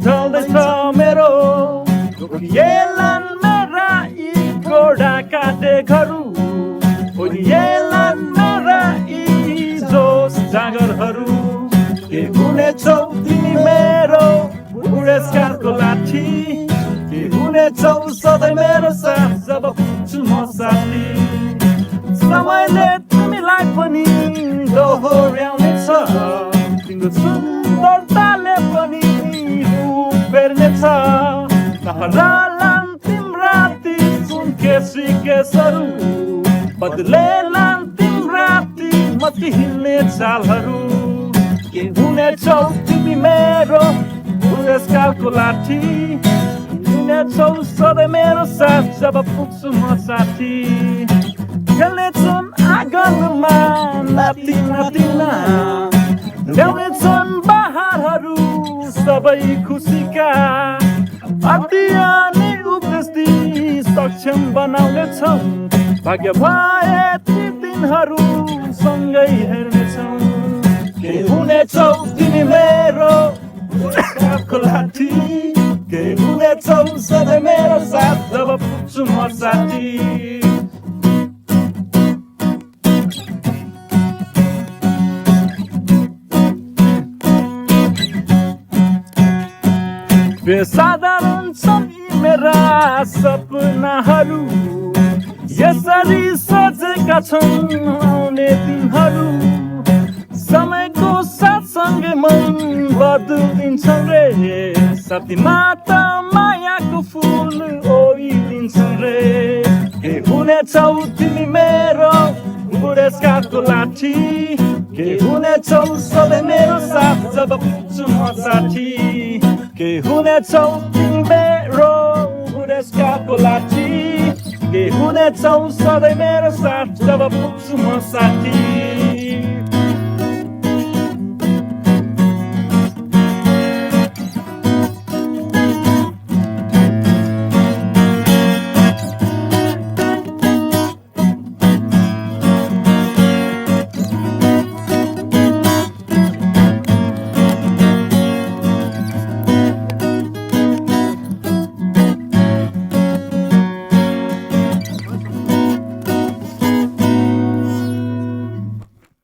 ढल्दैछ मेरो रोकिएलान् मेरा यी घोडा काटेघरु खोलिएलान् मेरा यी जोस जागरहरू के हुनेछौ तिमी मेरो बुढेसकालको लाठी के हुनेछौ सधैँ मेरो साथ जब पुग्छु म साथी समयले तिमीलाई पनि दोहोर्याउनेछ तिम्रो सुन्दरताले पनि रूप फेर्नेछ नहरालान् तिम्रा ती सुनकेसी केसहरू बदलेलान् तिम्रा ती मती हिँड्ने चालहरू के हुनेछौ तिमी मेरो बुढेसकालको लाठी हुनेछौ सधैँ मेरो साथ जब पुग्छु म साथी खेल्नेछन् आँगनमा नाति नातिना ल्याउनेछन् बहारहरू सबै खुसीका अति अनि उपस्थिति सक्षम बनाउनेछौँ भाग्य भए ती दिनहरू सँगै हेर्नेछौँ के हुनेछौ तिमी मेरो बुढेसकालको लाठी के हुनेछौ सधैँ मेरो साथ जब पुग्छु म साथी बेसाधारण छन् यी मेरा सपनाहरू यसरी सोचेका छन् आउने दिनहरू समयको साथसँगै मन बदलिन्छन् रे साथी माता मायाको फुल ओइदिन्छन् रे के हुनेछौ तिमी मेरो बुढेसकालको लाठी के हुनेछौ सधैँ मेरो साथ जब पुग्छु म साथी के हुनेछौ तिमी मेरो बुढेसकालको लाठी के हुनेछौ सधैँ मेरो साथ जब पुग्छु म साथी